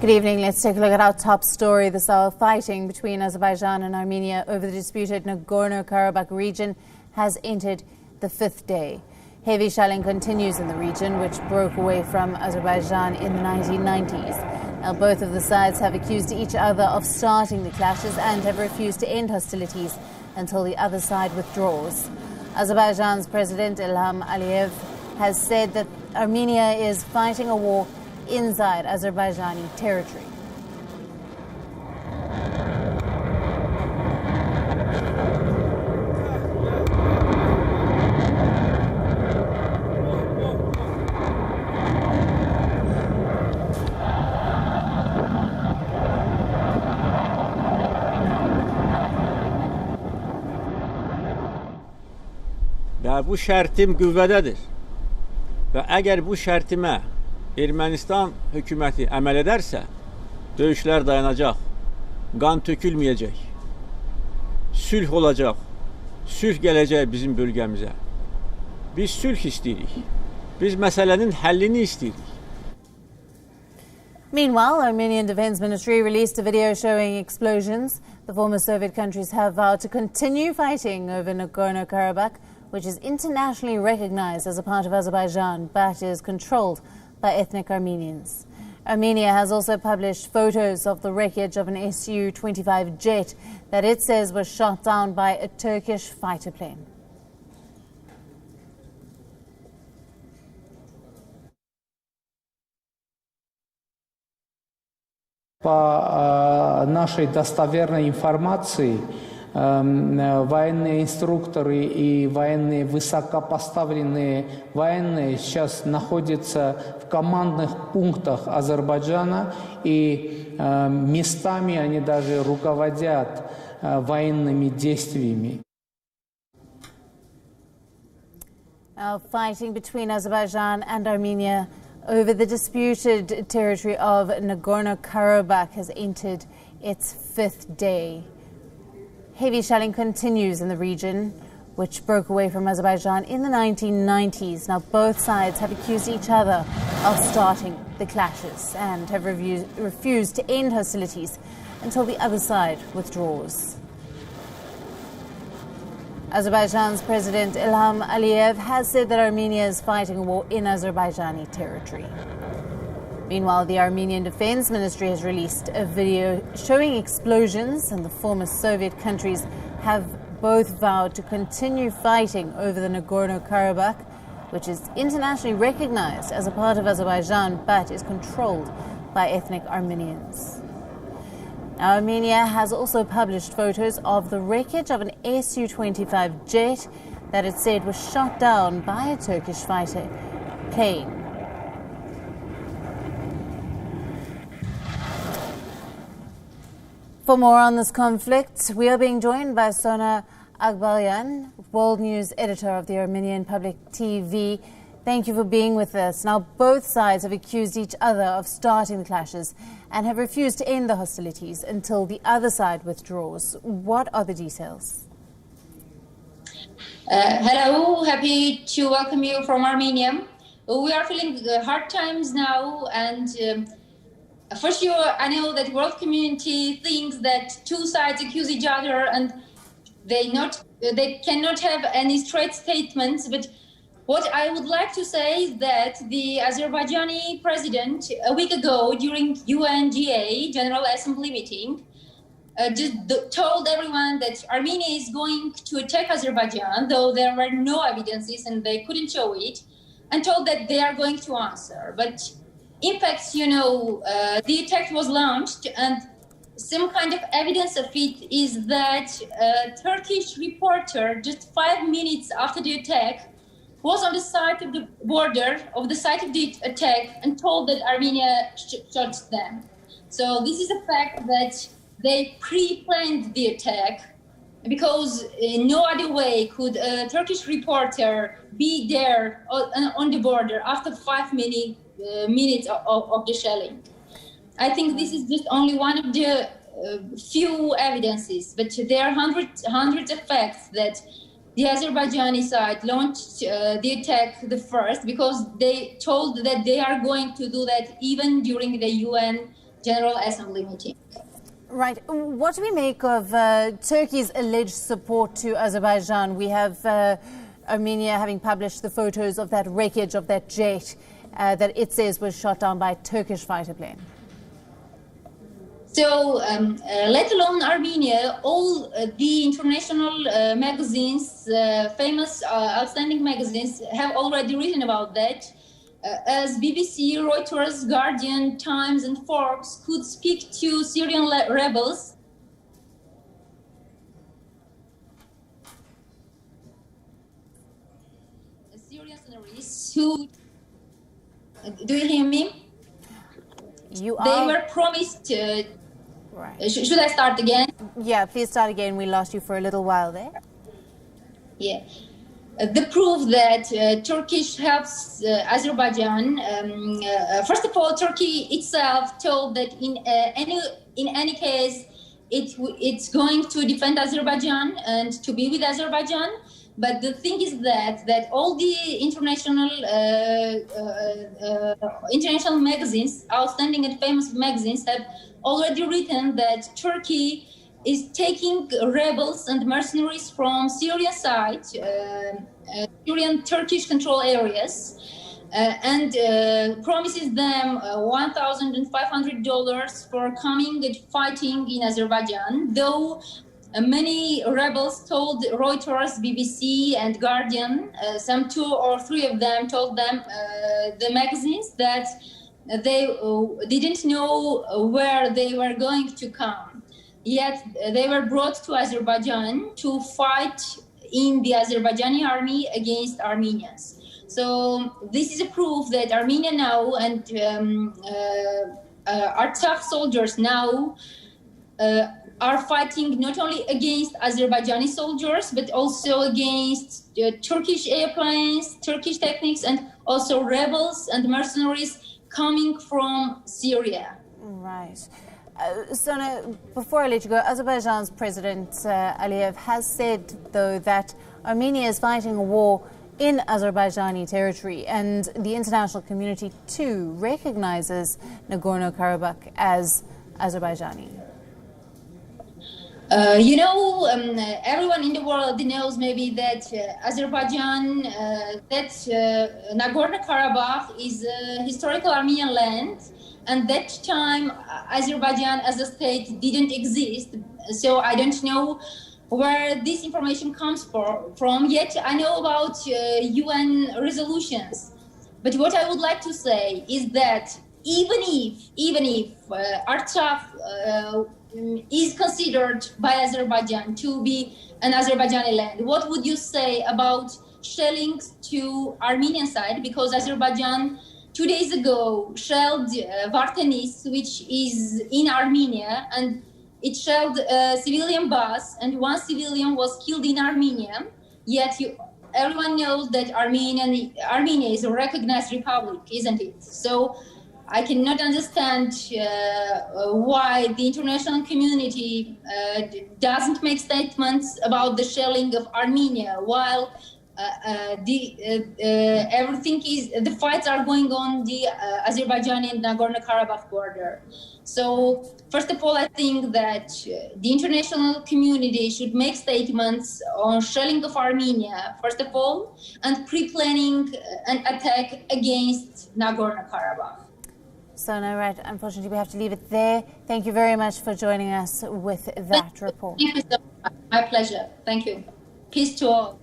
Good evening. Let's take a look at our top story this hour. Fighting between Azerbaijan and Armenia over the disputed Nagorno-Karabakh region has entered the fifth day. Heavy shelling continues in the region, which broke away from Azerbaijan in the 1990s. Now, both of the sides have accused each other of starting the clashes and have refused to end hostilities until the other side withdraws. Azerbaijan's President Ilham Aliyev has said that Armenia is fighting a war inside Azerbaijani territory. Və bu şərtim qüvvədədir. Və əgər bu şərtimə Ermənistan hökuməti əməl edərsə, döyüşlər dayanacaq, qan tökülməyəcək, sülh olacaq, sülh gələcək bizim bölgəmizə. Biz sülh istəyirik, biz məsələnin həllini istəyirik. Meanwhile, Armenian Defense Ministry released a video showing explosions. The former Soviet countries have vowed to continue fighting over Nagorno-Karabakh, which is internationally recognized as a part of Azerbaijan, but is controlled by ethnic Armenians. Armenia has also published photos of the wreckage of an Su-25 jet that it says was shot down by a Turkish fighter plane. По нашей достоверной информации, военные инструкторы и военные высокопоставленные военные сейчас находятся в командных пунктах Азербайджана, и местами они даже руководят военными действиями. Fighting between Azerbaijan and Armenia over the disputed territory of Nagorno-Karabakh has entered its fifth day. Heavy shelling continues in the region, which broke away from Azerbaijan in the 1990s. Now, both sides have accused each other of starting the clashes and have refused to end hostilities until the other side withdraws. Azerbaijan's President Ilham Aliyev has said that Armenia is fighting a war in Azerbaijani territory. Meanwhile, the Armenian Defense Ministry has released a video showing explosions, and the former Soviet countries have both vowed to continue fighting over the Nagorno-Karabakh, which is internationally recognized as a part of Azerbaijan but is controlled by ethnic Armenians. Now, Armenia has also published photos of the wreckage of an Su-25 jet that it said was shot down by a Turkish fighter plane. For more on this conflict, we are being joined by Sona Agbalyan, World News editor of the Armenian Public TV. Thank you for being with us. Now, both sides have accused each other of starting the clashes and have refused to end the hostilities until the other side withdraws. What are the details? Hello, happy to welcome you from Armenia. We are feeling hard times now, and for sure, I know that world community thinks that two sides accuse each other and they cannot have any straight statements. But what I would like to say is that the Azerbaijani president a week ago during UNGA General Assembly meeting just told everyone that Armenia is going to attack Azerbaijan, though there were no evidences and they couldn't show it, and told that they are going to answer. But in fact, the attack was launched, and some kind of evidence of it is that a Turkish reporter, just 5 minutes after the attack, was on the side of the border of the site of the attack and told that Armenia shot them. So this is a fact that they pre-planned the attack, because in no other way could a Turkish reporter be there on the border after 5 minutes of the shelling. I think this is just only one of the few evidences, but there are hundreds of facts that the Azerbaijani side launched the attack the first, because they told that they are going to do that even during the UN General Assembly meeting. Right. What do we make of Turkey's alleged support to Azerbaijan? We have Armenia having published the photos of that wreckage of that jet that it says was shot down by a Turkish fighter plane. So, let alone Armenia, all the international magazines, famous outstanding magazines, have already written about that. As BBC, Reuters, Guardian, Times, and Forbes could speak to Syrian rebels. Syrian terrorists who, do you hear me? They were promised. Right. Should I start again? Yeah, please start again. We lost you for a little while there. Yeah. The proof that Turkish helps Azerbaijan. First of all, Turkey itself told that in any case, it's going to defend Azerbaijan and to be with Azerbaijan. But the thing is that all the international magazines, outstanding and famous magazines, have already written that Turkey is taking rebels and mercenaries from Syrian side, Syrian Turkish control areas, and promises them $1,500 for coming and fighting in Azerbaijan, though many rebels told Reuters, BBC, and Guardian, some 2 or 3 of them told them, the magazines, that they didn't know where they were going to come. Yet they were brought to Azerbaijan to fight in the Azerbaijani army against Armenians. So this is a proof that Armenia now and our tough soldiers now are fighting not only against Azerbaijani soldiers, but also against Turkish airplanes, Turkish techniques, and also rebels and mercenaries coming from Syria. Right. Sona, before I let you go, Azerbaijan's President Aliyev has said, though, that Armenia is fighting a war in Azerbaijani territory, and the international community too recognizes Nagorno-Karabakh as Azerbaijani. Everyone in the world knows maybe that Azerbaijan, Nagorno-Karabakh is a historical Armenian land, and that time Azerbaijan as a state didn't exist. So I don't know where this information comes from, yet I know about UN resolutions. But what I would like to say is that even if Artsakh is considered by Azerbaijan to be an Azerbaijani land, what would you say about shelling to Armenian side? Because Azerbaijan 2 days ago shelled Vartanis, which is in Armenia, and it shelled a civilian bus, and 1 civilian was killed in Armenia. Yet everyone knows that Armenia is a recognized republic, isn't it? So I cannot understand why the international community doesn't make statements about the shelling of Armenia, while the fights are going on the Azerbaijani and Nagorno-Karabakh border. So first of all, I think that the international community should make statements on shelling of Armenia, first of all, and pre-planning an attack against Nagorno-Karabakh. So, no, right, unfortunately, we have to leave it there. Thank you very much for joining us with that report. Thank you so much. My pleasure. Thank you. Peace to all.